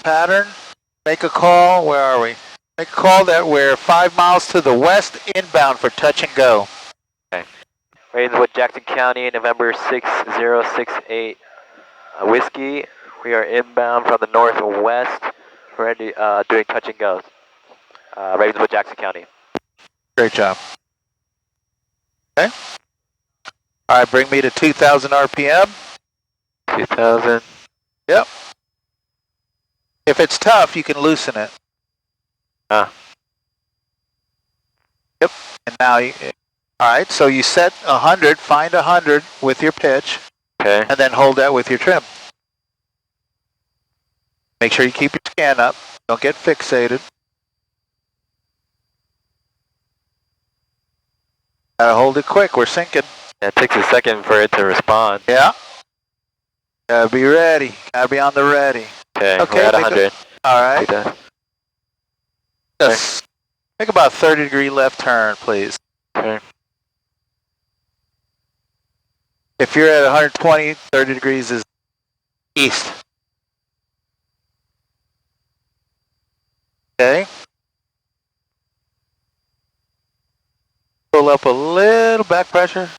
pattern. Make a call. Where are we? Make a call that we're 5 miles to the west inbound for touch and go. Okay. Ravenswood, Jackson County, November 6068 Whiskey. We are inbound from the northwest. We're doing touch and goes. Ravenswood, Jackson County. Great job. Okay. All right, bring me to 2,000 RPM. 2,000. Yep. If it's tough, you can loosen it. Yep. And now, all right, so you set 100, find 100 with your pitch. Okay. And then hold that with your trim. Make sure you keep your scan up. Don't get fixated. Gotta hold it quick, we're sinking. Yeah, it takes a second for it to respond. Yeah. Gotta be ready. Gotta be on the ready. Okay, we're at 100. All right. Just make about 30-degree left turn, please. Okay. If you're at 120, 30 degrees is east. Okay. Pull up a little back pressure.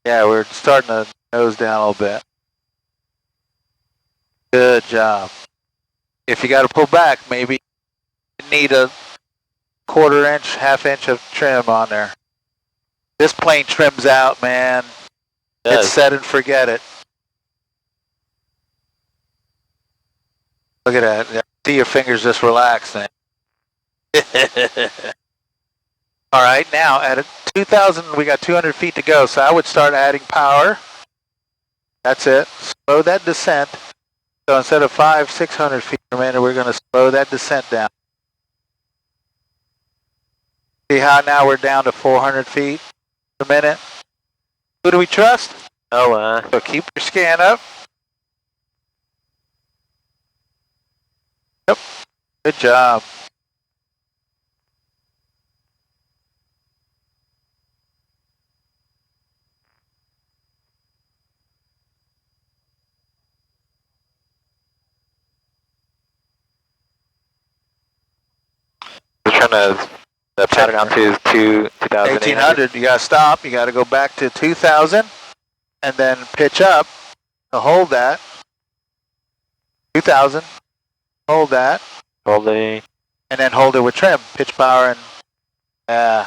Yeah, we're starting to nose down a little bit. Good job. If you got to pull back, maybe you need a quarter inch, half inch of trim on there. This plane trims out, man. It's set and forget it. Look at that. Yeah, see your fingers just relaxing. All right, now at 2,000, we got 200 feet to go, so I would start adding power. That's it. Slow that descent. So instead of 600 feet per minute, we're going to slow that descent down. See how now we're down to 400 feet per minute? Who do we trust? Oh, So keep your scan up. Yep. Good job. we're trying to, the pattern out to is 2,800. You gotta stop, you gotta go back to 2,000, and then pitch up to hold that. 2,000, hold that, Holding. and then hold it with trim, pitch power, and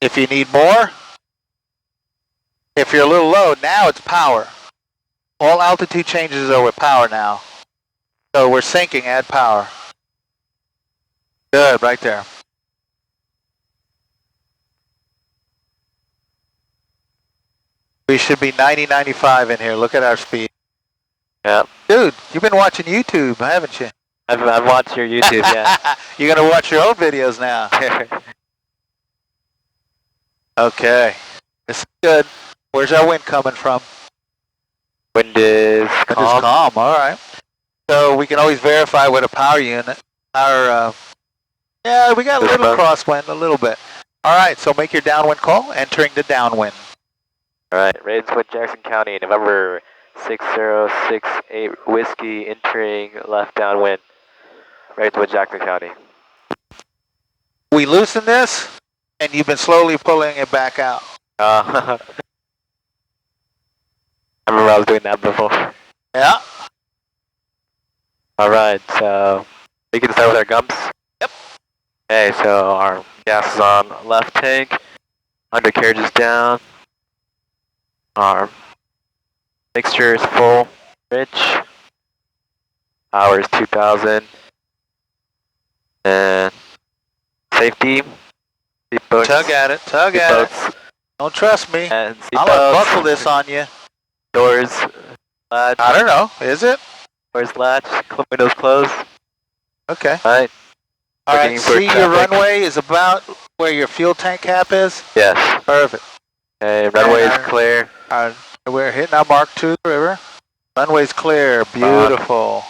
if you need more, if you're a little low, now it's power. All altitude changes are with power now. So we're sinking, add power. Good, right there. We should be 90, 95 in here. Look at our speed. Yeah. Dude, you've been watching YouTube, haven't you? I've watched your YouTube, yeah. You're going to watch your own videos now. Okay. This is good. Where's our wind coming from? Wind is calm. Wind is calm, all right. So we can always verify with a power unit. Yeah, we got a little crosswind, a little bit. All right, so make your downwind call, entering the downwind. All right, Ravenswood, Jackson County, November 6068 Whiskey, entering left downwind. Ravenswood, Jackson County. We loosen this, and you've been slowly pulling it back out. I remember I was doing that before. Yeah. All right, so we can start with our gumps. Yep. Okay, so our gas is on left tank, undercarriage is down, our mixture is full, rich, power is 2,000, and safety, seatbelts. Tug at it, tug at it. Don't trust me. And I'll unbuckle this on you. Doors, latch. I don't know, is it? Doors latch, windows closed. Okay. Alright. All right, see your runway is about where your fuel tank cap is? Yes. Perfect. Okay, runway is clear. We're hitting our mark to the river. Runway's clear, beautiful.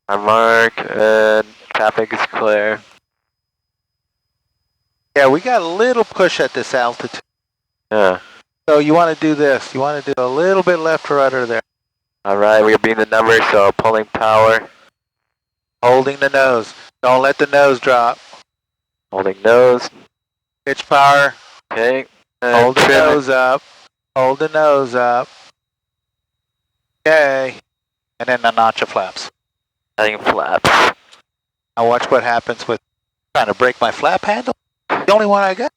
Our mark and traffic is clear. Yeah, we got a little push at this altitude. Yeah. So you want to do this. You want to do a little bit left to rudder there. Alright, we are being the number, so pulling power. Holding the nose. Don't let the nose drop. Holding nose. Pitch power. Okay. Hold the nose up. Hold the nose up. Okay. And then the notch of flaps. Adding flaps. Now watch what happens with trying to break my flap handle. The only one I got.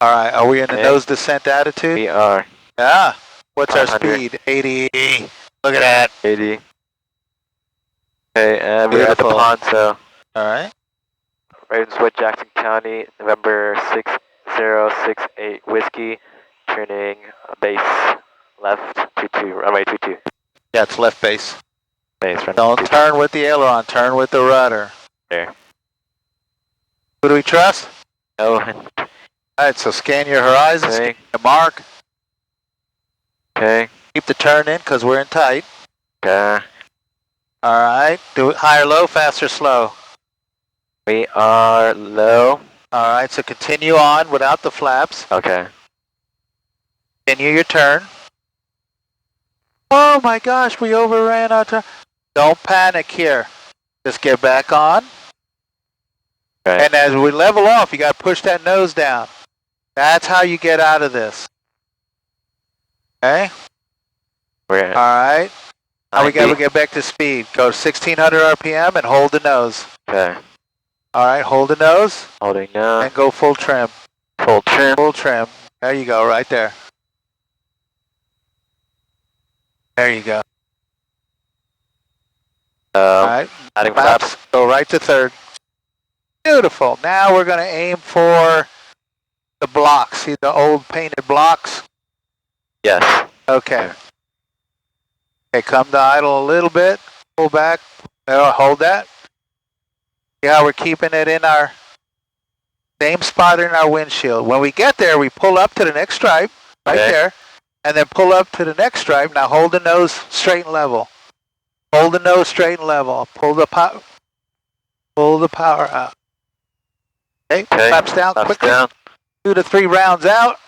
All right. Are we in the nose descent attitude? We are. Yeah. What's our 100. speed? 80. Look at that. 80. Okay, and we're at the Beautiful. pond, so. All right. Ravenswood, Jackson County, November 6068 Whiskey, turning base left 22, runway 22. Yeah, it's left base. Base, runway Don't 22. turn with the aileron. Turn with the rudder. There. Who do we trust? No. All right. So scan your horizon. Okay. Scan the mark. Okay. Keep the turn in because we're in tight. Okay. All right. Do it higher, low, faster, slow. We are low. All right. So continue on without the flaps. Okay. Continue your turn. Oh my gosh, we overran our turn. Don't panic here. Just get back on. Okay. And as we level off, you got to push that nose down. That's how you get out of this. Okay? We're All right. Now we got to 90. get back to speed. Go 1600 RPM and hold the nose. Okay. All right, hold the nose Holding nose. and go full trim. Full trim. Full trim. There you go, right there. There you go. All right. Adding flaps. Go right to third. Beautiful. Now we're going to aim for the blocks. See the old painted blocks? Yes. Okay. Okay, come to idle a little bit. Pull back. Hold that. See how we're keeping it in our same spot in our windshield. When we get there, we pull up to the next stripe, right Okay. there, and then pull up to the next stripe. Now hold the nose straight and level. Hold the nose straight and level. Pull the power out. Okay, Okay. flaps down Flaps quickly. down. 2 to 3 rounds out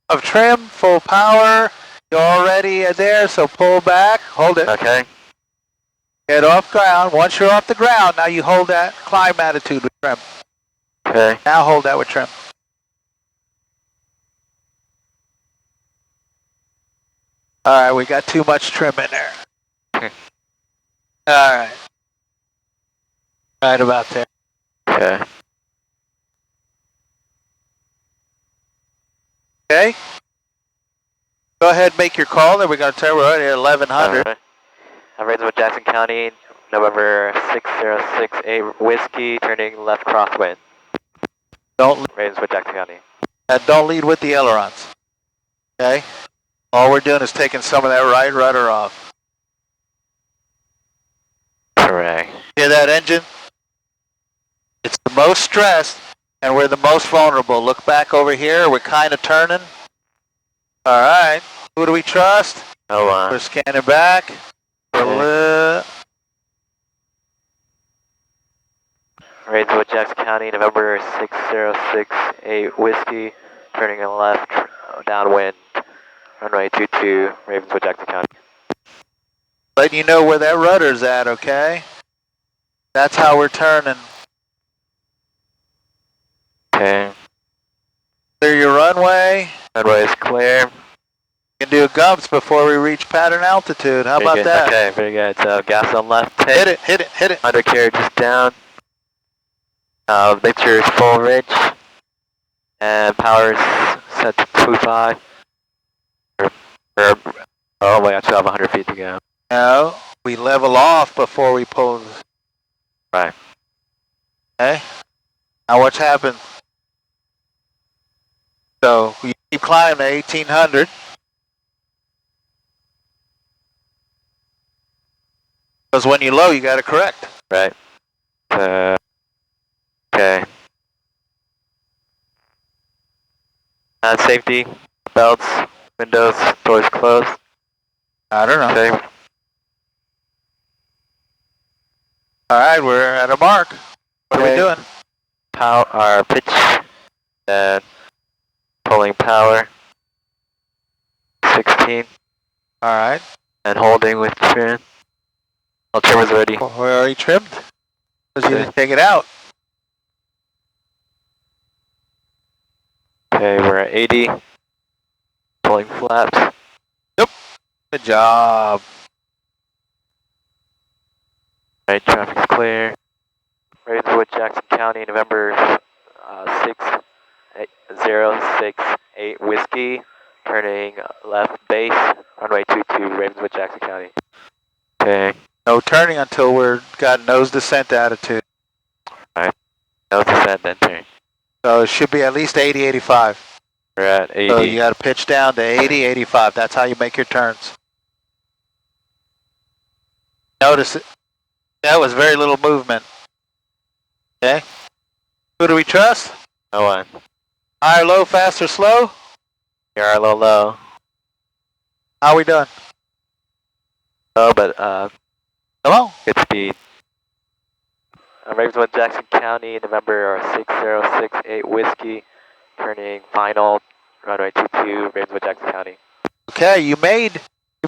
of trim, full power. You're already there, so pull back. Hold it. Okay. Get off ground. Once you're off the ground, now you hold that climb attitude with trim. Okay. Now hold that with trim. All right, we got too much trim in there. All right. Right about there. Okay. Okay. Go ahead and make your call. Then we're going to turn. We're already at 1100. Ravenswood, Jackson County, November 6068 Whiskey, turning left crosswind. Ravenswood, Jackson County. Don't lead with the ailerons. Okay? All we're doing is taking some of that right rudder off. Correct. Hear that engine? It's the most stressed, and we're the most vulnerable. Look back over here. We're kind of turning. All right. Who do we trust? No one. We're scanning back. Ravenswood, Jackson County, November 6068 Whiskey, turning left, downwind, runway 22, Ravenswood, Jackson County. Letting you know where that rudder's at, okay? That's how we're turning. Okay. Clear your runway. Runway is clear. You can do gumps before we reach pattern altitude. How Very about good. that? Okay, very good. So gas on left. Hit it, hit it, hit it. Undercarriage is down. Make sure it's full ridge. And power's set to 2.5. Oh wait, I still have 100 feet to go. No, we level off before we pull. Right. Okay. Now what's happened? So we keep climbing to 1800. Because when you're low, you got to correct. Right. Okay. Safety, belts, windows, doors closed. I don't know. Okay. All right, we're at a mark. What are we Okay. doing? Power, pitch, and pulling power. 16, All right. and holding with trim. All trim is ready. We're already trimmed. Because you Okay. didn't take it out. Okay, we're at 80. Pulling flaps. Good job. Right, traffic's clear. Ravenswood, Jackson County, November 6068 Whiskey, turning left base, runway 22, Ravenswood, Jackson County. Okay, No turning until we're got nose descent attitude. no descent, then turn. So it should be at least 80, 85. We're at 80. So you got to pitch down to 80, 85. That's how you make your turns. Notice it. That was very little movement. Okay. Who do we trust? No one. Higher, low, fast, or slow? You're a little low. How we doing? Low, but Come on. good speed. Ravenswood, Jackson County, November 6068 Whiskey, turning final, runway 22, Ravenswood, Jackson County. Okay, you made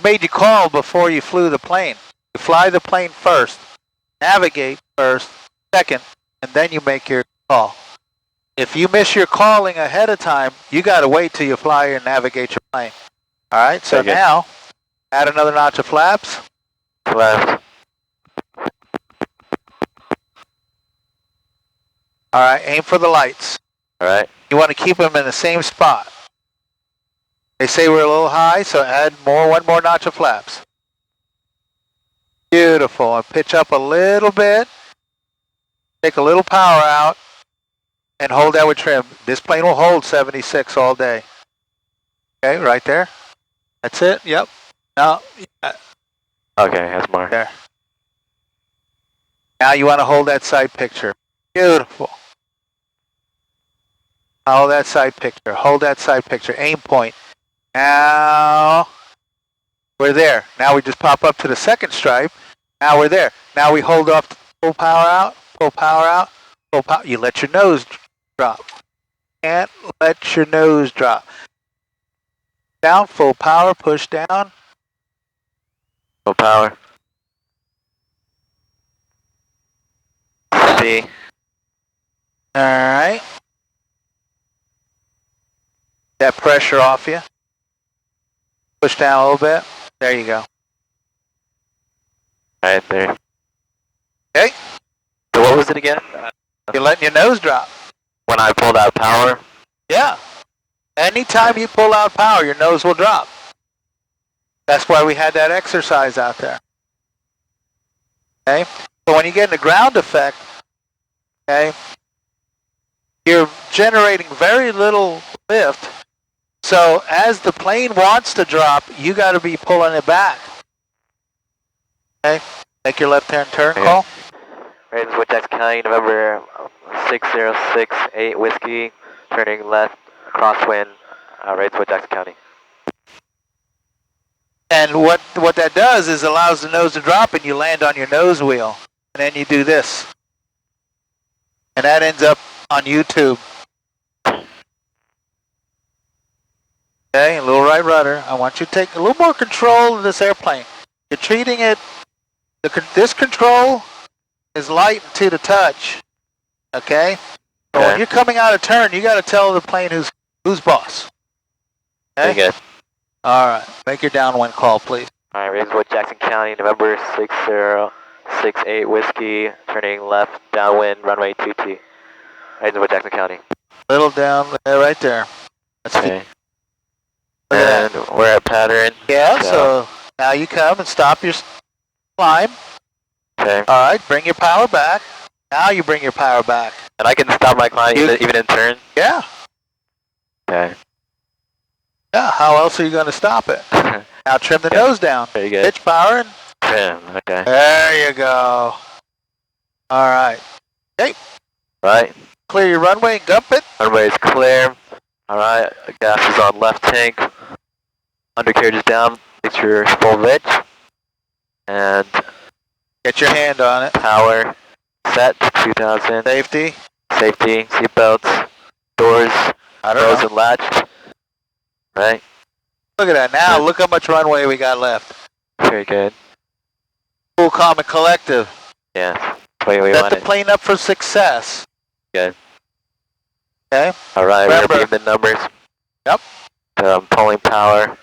your call before you flew the plane. You fly the plane first, navigate first, second, and then you make your call. If you miss your calling ahead of time, you got to wait till you fly and navigate your plane. All right, so Okay. now add another notch of flaps. Left. All right, aim for the lights. Alright. You want to keep them in the same spot. They say we're a little high, so add one more notch of flaps. Beautiful. And pitch up a little bit. Take a little power out. And hold that with trim. This plane will hold 76 all day. Okay, right there. That's it. Yep. Now, Okay, has more. there. Now you want to hold that side picture. Beautiful. Hold that side picture. Hold that side picture. Aim point. Now we're there. Now we just pop up to the second stripe. Now we're there. Now we hold off, pull power out, pull power out, pull power. You let your nose drop. Can't let your nose drop. Down, full power, push down. Full power. C. All right. That pressure off you. Push down a little bit. There you go. Right there. Okay. So what was it again? You're letting your nose drop. When I pulled out power? Yeah. Anytime you pull out power, your nose will drop. That's why we had that exercise out there. Okay? So when you get in the ground effect, okay, you're generating very little lift. So as the plane wants to drop, you got to be pulling it back. Okay? Make your left-hand turn Okay. call. Ravenswood, Jackson County, November 6068 Whiskey, turning left, crosswind, Ravenswood, Jackson County. And what that does is allows the nose to drop and you land on your nose wheel. And then you do this. And that ends up on YouTube. Okay, a little right rudder. I want you to take a little more control of this airplane. You're treating it, this control is light to the touch. Okay? So when Okay. you're coming out of turn, you got to tell the plane who's boss. Very Okay? good. All right. Make your downwind call, please. Alright, Ravenswood, Jackson County, November 6068 Whiskey, turning left, downwind, runway 22. Ravenswood, Jackson County. Little down there, right there. That's Okay. Look at And we're at pattern. Yeah, so now you come and stop your climb. Okay. All right, bring your power back. Now you bring your power back. And I can stop my climb You- even in turn? Yeah. Okay. Yeah, how else are you going to stop it? Now trim the Yeah. nose down. Very good. Pitch power. And Trim. Okay. there you go. All right. Right. Clear your runway and gump it. Runway is clear. Alright, gas is on left tank. Undercarriage is down. Make sure you're full pitch. And Get your hand on it. power set. 2000. Safety. Safety. Seatbelts. Doors. I don't Closed know. and latched. Right. Look at that. Now look how much runway we got left. Very good. Cool, calm, and collective. Yeah, that's the way we Set want the it. plane up for success. Good. Okay. Alright, we're Remember- repeating the numbers. Yep. Pulling power,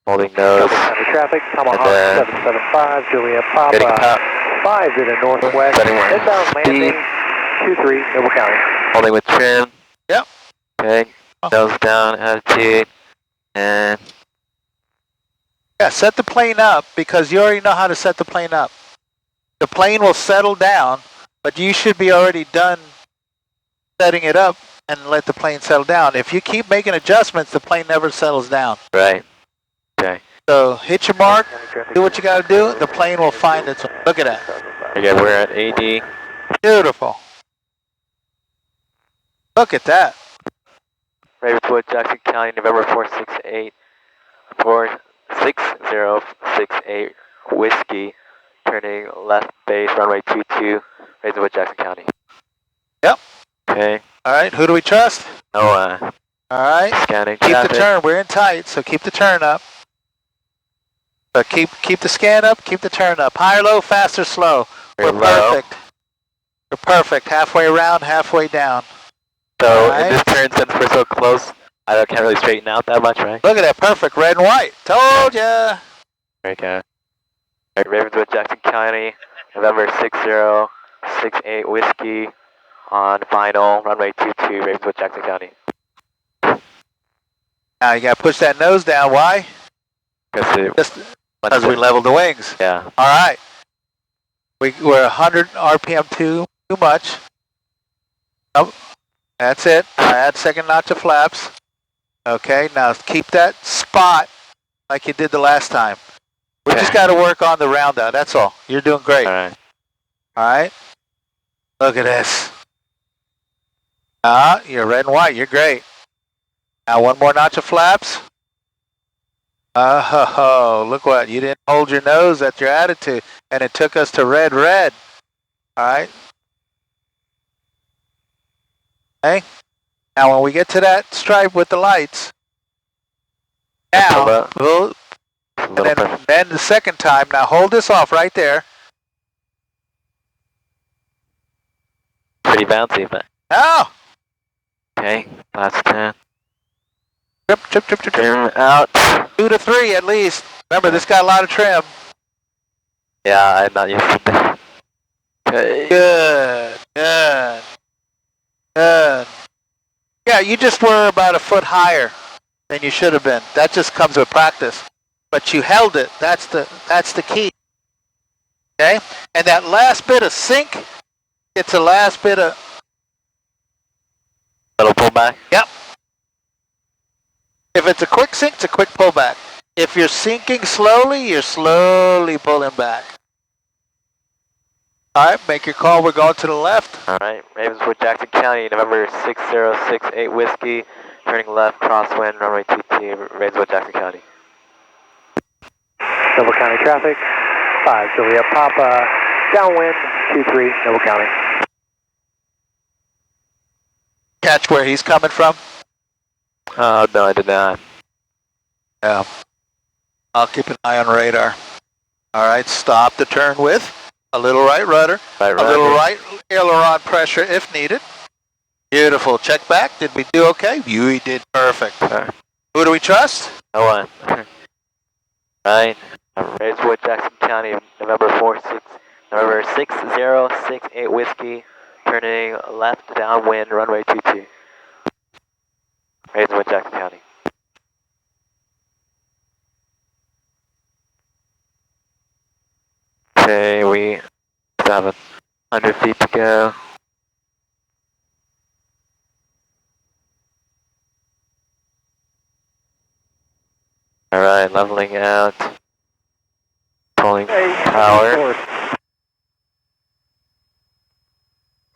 holding nose, Traffic, Tomahawk And, 775, Juliet getting Papa, up, 5 to the northwest, setting more inbound landing, speed, 23, Noble County. holding with trim. Yep. Okay, Oh. nose down, attitude, and Yeah, set the plane up because you already know how to set the plane up. The plane will settle down, but you should be already done setting it up and let the plane settle down. If you keep making adjustments, the plane never settles down. right. Okay. So hit your mark, do what you got to do. The plane will find its. Look at that. Okay, we're at AD. Beautiful. Look at that. Ravenswood, Jackson County, November 468, 46068 Whiskey, turning left base, runway 22, Ravenswood, Jackson County. Yep. Okay, All right, who do we trust? NOAA, All right, scanning keep traffic. the turn. We're in tight, so keep the turn up. So keep the scan up, keep the turn up. Higher, low, faster, slow. Very We're low. perfect. We're perfect. Halfway around, halfway down. So Alright. in this turn, since we're so close, I can't really straighten out that much, right? Look at that, perfect. Red and white. Told ya. Very good. Alright, Ravenswood, Jackson County, November 6068 Whiskey, on final, runway 22, Ravenswood, Jackson County. Now you gotta push that nose down. Why? Just because we leveled the wings. Yeah. All right. We're 100 RPM too much. Nope. That's it. Add second notch of flaps. Okay, now keep that spot like you did the last time. We Okay. just got to work on the round out. That's all. You're doing great. Alright. All right. Look at this. You're red and white. You're great. Now one more notch of flaps. Look what, you didn't hold your nose at your attitude, and it took us to red. All right. Okay. Now when we get to that stripe with the lights, now we'll, and then the second time. Now hold this off right there. Pretty bouncy, but Now okay. Last 10. trip. Trim out. 2 to 3 at least. Remember, this got a lot of trim. Yeah, I'm not used to that. Okay. Good. Yeah, you just were about a foot higher than you should have been. That just comes with practice. But you held it. That's the key. Okay? And that last bit of sink, it's the last bit of. Little pullback. Yep. If it's a quick sink, it's a quick pullback. If you're sinking slowly, you're slowly pulling back. All right, make your call. We're going to the left. Alright, Ravenswood, Jackson County, November 6068 Whiskey, turning left, crosswind, runway 22, Ravenswood, Jackson County. Noble County traffic, 5 Juliet Papa, downwind, 23, Noble County. Catch where he's coming from. Oh, no, I did not. Yeah. I'll keep an eye on radar. All right, stop the turn with a little right rudder, Right, a little right aileron pressure if needed. Beautiful. Check back. Did we do okay? You did perfect. Alright. Who do we trust? No one. Right, Ravenswood, Jackson County, November 6068 Whiskey, turning left, downwind, runway 22. Ravenswood, Jackson County. Okay, we have 100 feet to go. Alright, leveling out. Pulling power.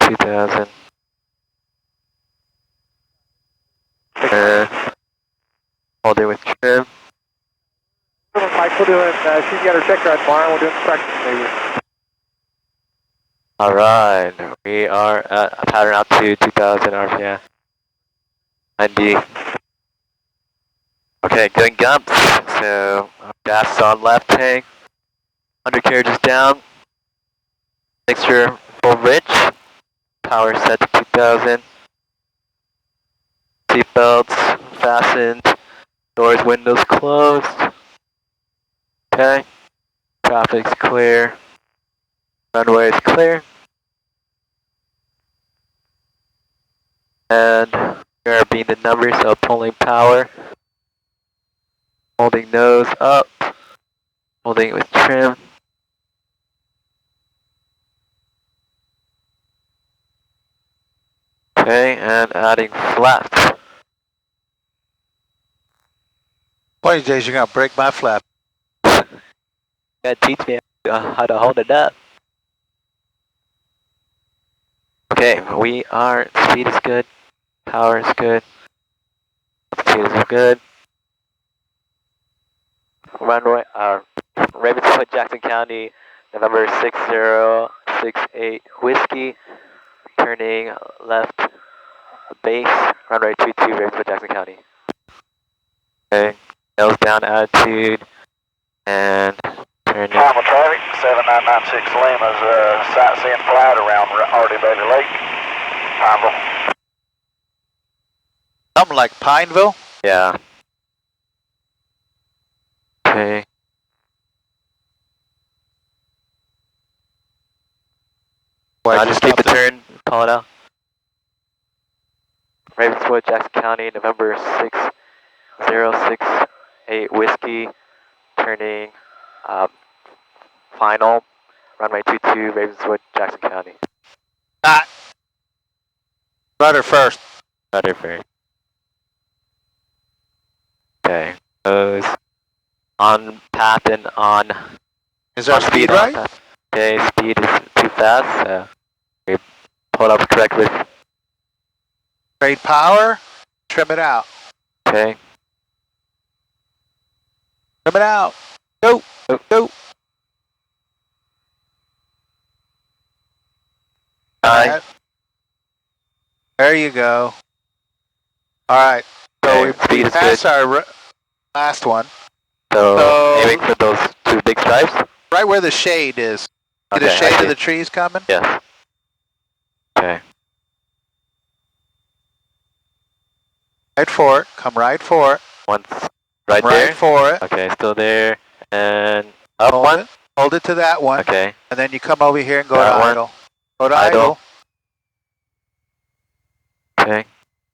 2000. Holding with trim. Mike, we're doing, she's got her check ride tomorrow, we're doing practice maybe. Alright, we are at a pattern out to 2000 RPM. 90. Okay, going gumps. So, gas on left tank. 100 carriages down. Mixture full rich. Power set to 2000. Seatbelts fastened. Doors, windows closed. Okay. Traffic's clear. Runway is clear. And we are being the numbers, so pulling power. Holding nose up. Holding it with trim. Okay, and adding flaps. One of these days you're gonna break my flap. Gotta teach me how to hold it up. Okay, we are, speed is good, power is good, altitude is good. Runway, Ravenswood, Jackson County, November 6068 Whiskey, turning left base, runway 22, Ravenswood, Jackson County. Okay, nose down attitude, and turning. Normal traffic, 7996 Lima's sightseeing flight around Artie Bailey Lake, Pineville. Something like Pineville. Yeah. Okay. Why'd I'll you just keep stop the there? turn, call it out. Ravenswood, Jackson County, November 6068 Whiskey, turning final, runway 22, Ravenswood, Jackson County. Ah. Rudder first. Rudder first. Okay, nose on path and on. Is our on speed on right? path. Okay, speed is too fast, so we pull up correctly. Trade power. Trim it out. Okay. Trim it out. Go. Go. Alright. There you go. All right. So Okay, we speed is passed good. our last one. So, So- aiming for those two big stripes? Right where the shade is. See Okay, the I shade see. of the trees coming? Yes. Okay. Right for it. Come right for it. Once right Come there. right for it. Okay, still there. And up Hold one. it. Hold it to that one. Okay. And then you come over here and go That to one. idle. Go to Idle. idle. Okay.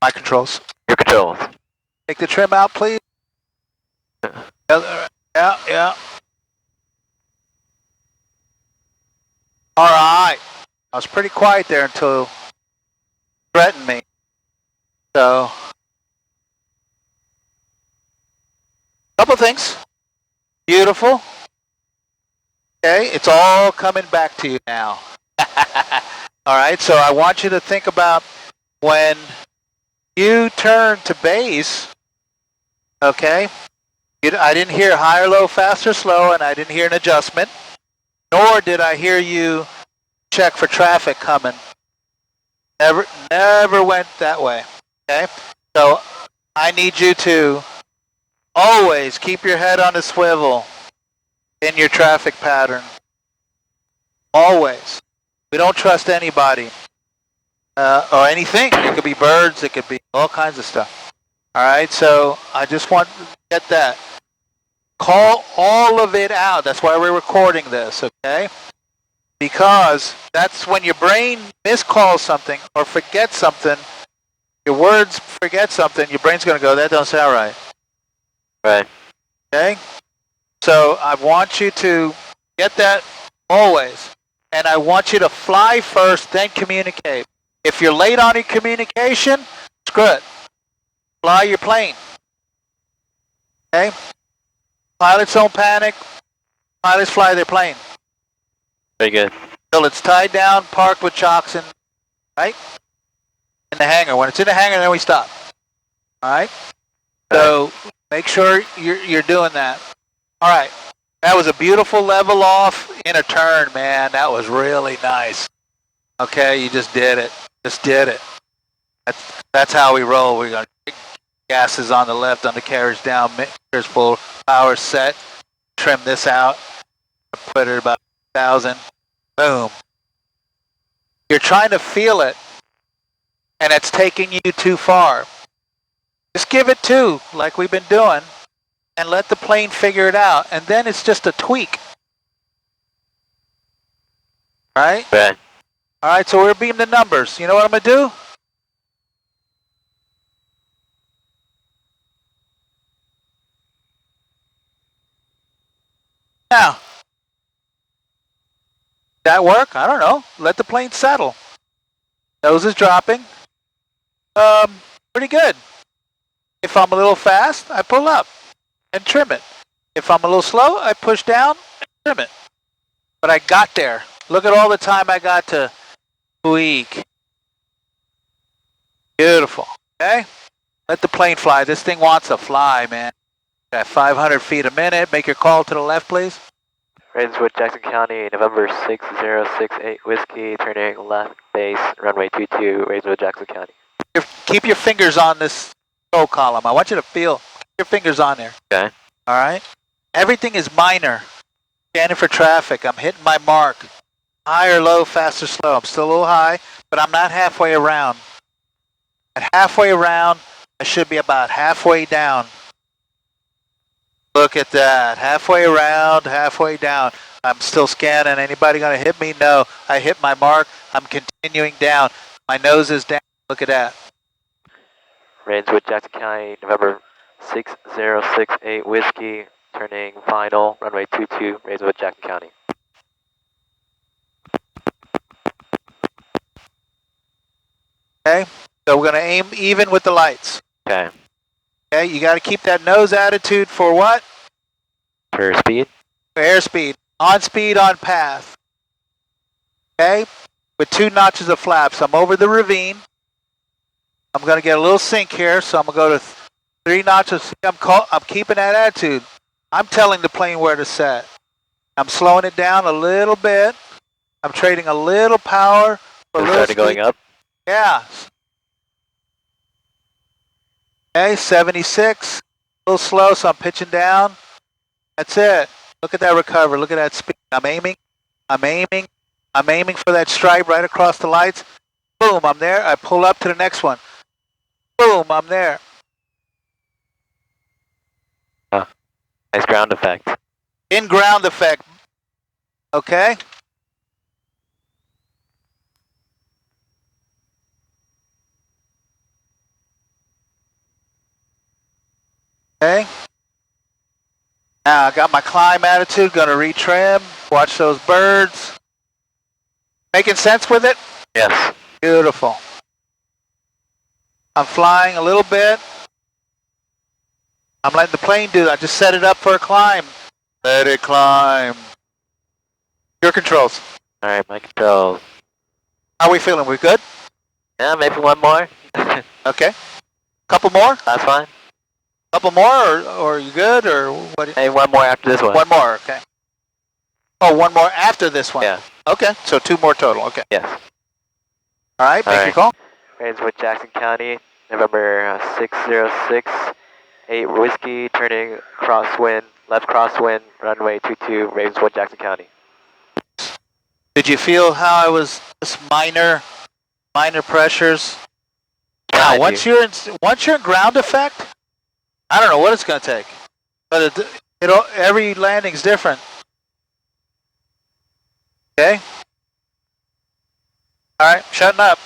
My controls. Your controls. Take the trim out, please. Yeah. All right. I was pretty quiet there until you threatened me. So, couple things. Beautiful. Okay, it's all coming back to you now. All right, so I want you to think about when you turn to base, okay? I didn't hear high or low, fast or slow, and I didn't hear an adjustment, nor did I hear you check for traffic coming. Never went that way, okay? So I need you to always keep your head on a swivel in your traffic pattern. Always. We don't trust anybody or anything. It could be birds, it could be all kinds of stuff. All right, so I just want to get that. Call all of it out. That's why we're recording this, okay? Because that's when your brain miscalls something or forgets something, your words forget something, your brain's going to go, that don't sound right. Right. Okay? So I want you to get that always. And I want you to fly first, then communicate. If you're late on your communication, screw it. Fly your plane. Okay? Pilots don't panic. Pilots fly their plane. Very good. Till it's tied down, parked with chocks in, right? In the hangar. When it's in the hangar, then we stop. All right? So make sure you're doing that. All right. That was a beautiful level off in a turn, man. That was really nice. Okay, you just did it. Just did it. That's how we roll. We're going to gases on the left, undercarriage down, mixers full, power set. Trim this out. Put it about 1,000. Boom. You're trying to feel it, and it's taking you too far. Just give it 2, like we've been doing, and let the plane figure it out, and then it's just a tweak. Right? Okay. All right, so we're beaming the numbers. You know what I'm going to do? Now, that work? I don't know. Let the plane settle. Nose is dropping. Pretty good. If I'm a little fast, I pull up and trim it. If I'm a little slow, I push down and trim it. But I got there. Look at all the time I got to tweak. Beautiful. Okay? Let the plane fly. This thing wants to fly, man. At 500 feet a minute. Make your call to the left, please. Ravenswood, Jackson County, November 6068 Whiskey, turning left base, runway 22, Ravenswood, Jackson County. Keep your fingers on this control column. I want you to feel your fingers on there. Okay. All right? Everything is minor. Scanning for traffic. I'm hitting my mark. High or low, fast or slow. I'm still a little high, but I'm not halfway around. At halfway around, I should be about halfway down. Look at that. Halfway around, halfway down. I'm still scanning. Anybody going to hit me? No. I hit my mark. I'm continuing down. My nose is down. Look at that. Ravenswood, Jackson County, November 6068 Whiskey, turning final, runway 22, Ravenswood, Jackson County. Okay. So we're going to aim even with the lights. Okay. Okay. You got to keep that nose attitude for what? For speed? For airspeed. On speed, on path. Okay. With 2 notches of flaps. I'm over the ravine. I'm going to get a little sink here, so I'm going to go to 3 notches. I'm keeping that attitude. I'm telling the plane where to set. I'm slowing it down a little bit. I'm trading a little power for a little Started going speed. up? Yeah. Okay, 76. A little slow, so I'm pitching down. That's it. Look at that recover. Look at that speed. I'm aiming. I'm aiming. I'm aiming for that stripe right across the lights. Boom, I'm there. I pull up to the next one. Boom, I'm there. Nice ground effect. In ground effect. Okay? Okay. Now I got my climb attitude, gonna retrim, watch those birds. Making sense with it? Yes. Beautiful. I'm flying a little bit. I'm letting the plane do that. I just set it up for a climb. Let it climb. Your controls. Alright, my controls. How are we feeling? We good? Yeah, maybe one more. Okay. Couple more? That's fine. Couple more, or you good, or what? Hey, one more after this one. One more, okay. Oh, one more after this one? Yeah. Okay, so 2 more total, okay. Yes. All right, make All your right. call. Ravenswood, Jackson County, November 6068 Whiskey, turning crosswind, left crosswind, runway 22, Ravenswood, Jackson County. Did you feel how I was just minor pressures? Now, Behind once you. you're in ground effect, I don't know what it's going to take, but every landing's different. Okay. All right, shutting up.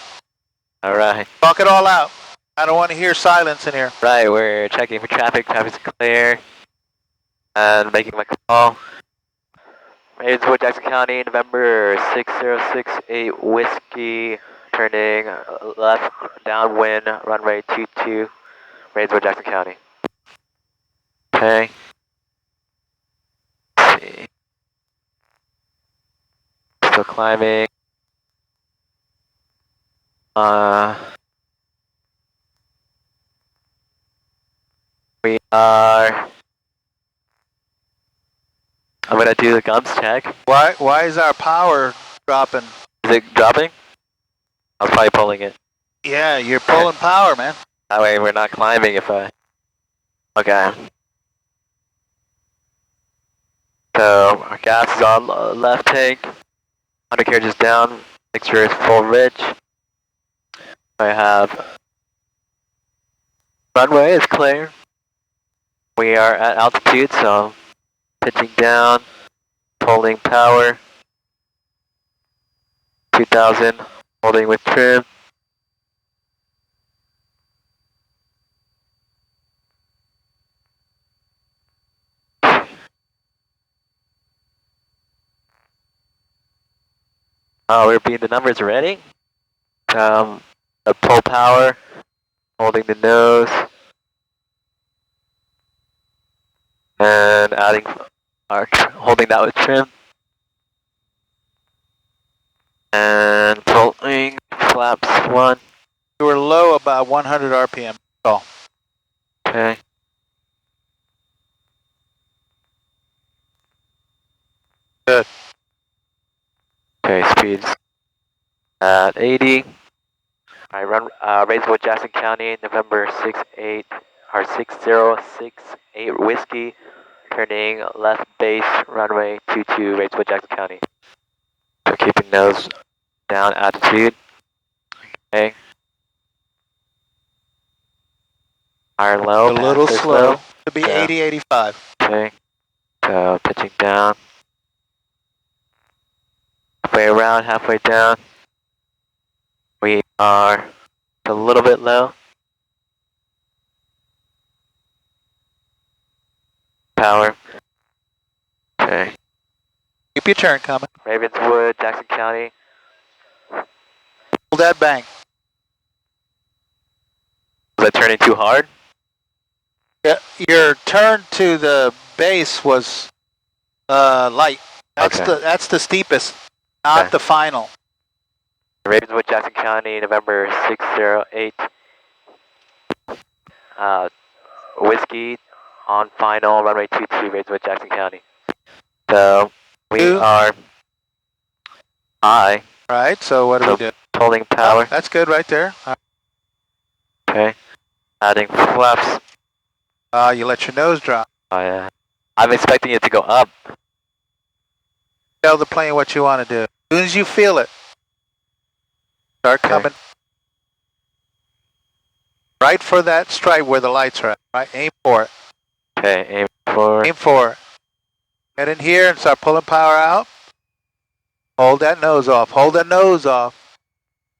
All right. Talk it all out. I don't want to hear silence in here. Right, we're checking for traffic. Traffic's clear. And making my call. Ravenswood, Jackson County, November 6068 Whiskey, turning left downwind, runway 22, Ravenswood, Jackson County. Okay. Let's see. Still climbing. We are. I'm gonna do the gums check. Why is our power dropping? Is it dropping? I'm probably pulling it. Yeah, you're pulling power, man. That way we're not climbing if I... Okay. So, our gas is on left tank. Undercarriage is down. Mixture is full rich. I have runway is clear. We are at altitude, so pitching down, holding power. 2000, holding with trim. We're being the numbers ready. Pull power, holding the nose, and adding holding that with trim, and pulling flaps 1. You were low about 100 RPM. Okay. Good. Okay, speeds at 80. I run Rainswood, Jackson County, November 68 or 6068 Whiskey, turning left base, runway 22, Rainswood, Jackson County. So keeping nose down, attitude. Okay. Higher, low. A little pass or slow. To be Yeah. 80, 85. Okay. So pitching down. Halfway around, halfway down. We are a little bit low. Power. Okay. Keep your turn coming. Ravenswood, Jackson County. Hold that bank. Was I turning too hard? Yeah, your turn to the base was light. That's Okay. that's the steepest, not Okay. the final. Ravenswood, Jackson County, November 608. Whiskey on final, runway 22, Ravenswood, Jackson County. So we Two. are high, Right. So what do we do? holding power. Oh, that's good right there. Okay. Adding flaps. You let your nose drop. Oh yeah. I'm expecting it to go up. Tell the plane what you want to do. As soon as you feel it, start Okay. coming. Right for that stripe where the lights are at. Right. Aim for it. Okay, aim for. Aim for it. Get in here and start pulling power out. Hold that nose off. Hold that nose off.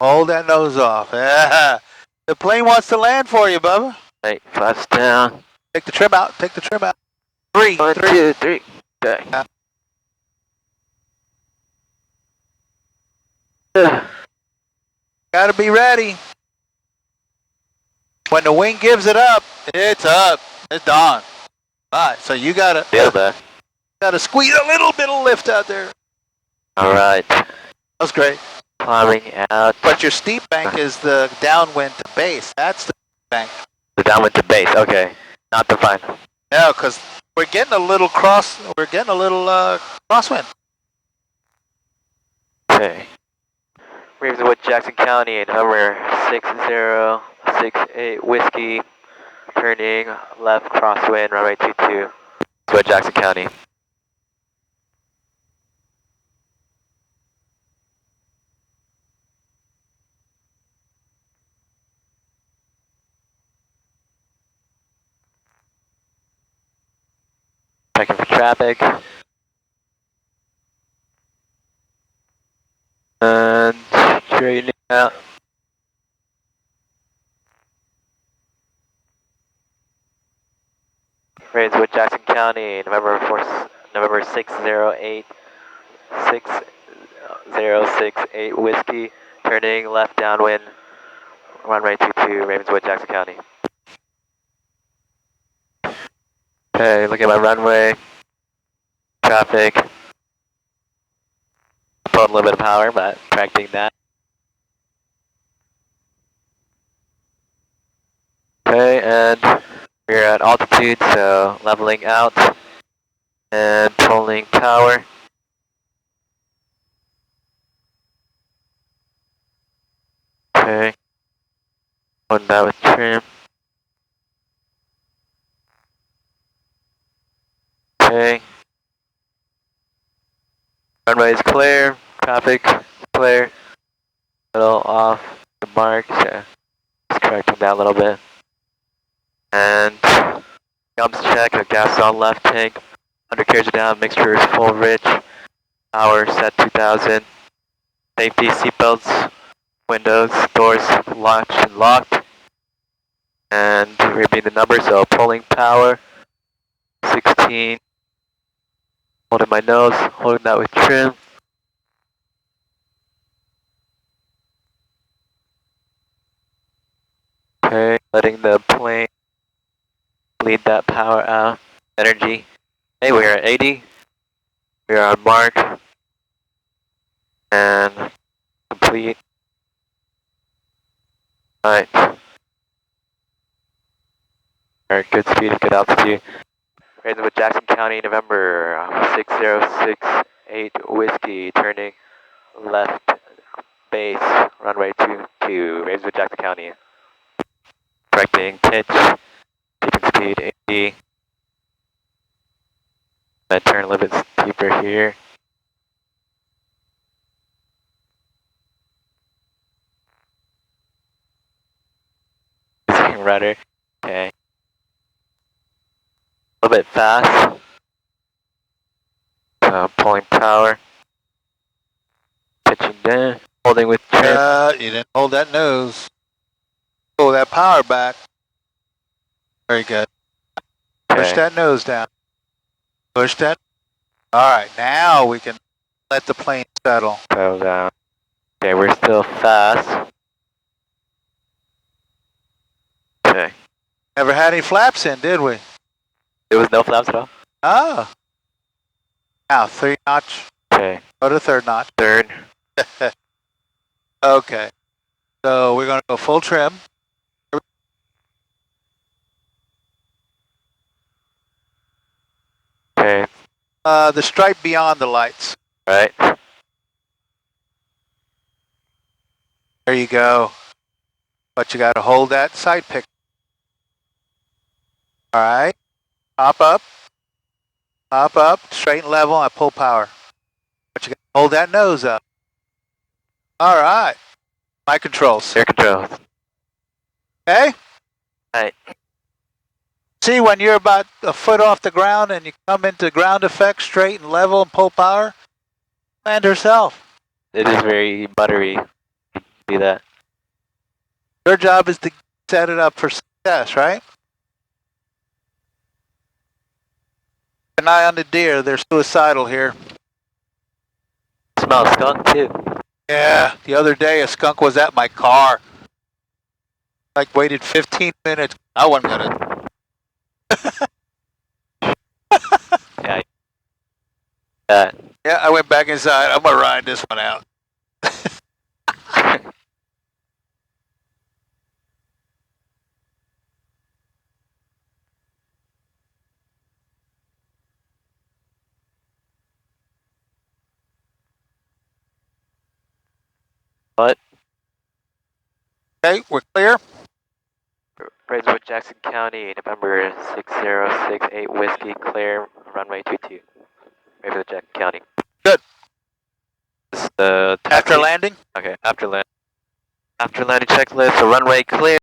Hold that nose off. Yeah. The plane wants to land for you, Bubba. Right, flaps down. Take the trim out. Take the trim out. 3, 1, 3. 2, 3. Okay. Gotta be ready. When the wing gives it up, it's up. It's on. Alright, so you Feel that. gotta squeeze a little bit of lift out there. Alright. That's great. Climbing out. But your steep bank is the downwind to base. That's the bank. The downwind to base. Okay. Not the final. No, because we're getting a little crosswind. Okay. Ravenswood, Jackson County, November 6068 Whiskey, turning left crosswind, runway 22, Ravenswood, Jackson County. Checking for traffic. And straightening out. Ravenswood, Jackson County, November 608 6068 Whiskey, turning left downwind, runway 22, Ravenswood, Jackson County. Okay, look at my runway, traffic. Put a little bit of power, but correcting that. Okay, and we're at altitude, so leveling out and pulling power. Okay, on that with trim. Okay. Runway is clear, traffic clear. little off the mark, so just correcting that a little bit. And gums check, a gas on left tank, undercarriage down, mixture is full rich, power set 2000, safety seatbelts, windows, doors latched and locked, and repeat the numbers, so pulling power, 16, holding my nose, holding that with trim. Okay, letting the plane bleed that power out, energy. Hey, we are at 80, we are on mark, and complete. Alright. Alright, good speed, good altitude. Raising with Jackson County, November 6068 Whiskey, turning left base, runway 22, raising with Jackson County. Correcting pitch, keeping speed 80. Then turn a little bit steeper here. Using rudder, okay. A little bit fast. Pulling power. Pitching down, holding with trim. You didn't hold that nose. Pull that power back. Very good. Push Okay. that nose down. Push that. All right, now we can let the plane settle. Settle down. Okay, we're still fast. Okay. Never had any flaps in, did we? There was no flaps at all? Oh. Now, 3 notch. Okay. Go to 3rd notch. Third. Okay. So we're going to go full trim. Okay. The stripe beyond the lights. Right. There you go. But you got to hold that side pick. All right. Hop up. Hop up. Straight and level. I pull power. But you got to hold that nose up. All right. My controls. Air control. Okay? Right. See, when you're about a foot off the ground and you come into ground effect, straight and level and pull power, land herself. It is very buttery. See that? Your job is to set it up for success, right? An eye on the deer. They're suicidal here. Smells skunk too. Yeah, the other day a skunk was at my car. Like waited 15 minutes. I wasn't gonna. Yeah. Yeah, I went back inside. I'm gonna ride this one out. What? Okay, we're clear. Braeswood, Jackson County, November 6068 Whiskey, clear, runway 22. Ready for the Jackson County. Good. This is the After taxi. landing. Okay, after landing checklist, so runway clear.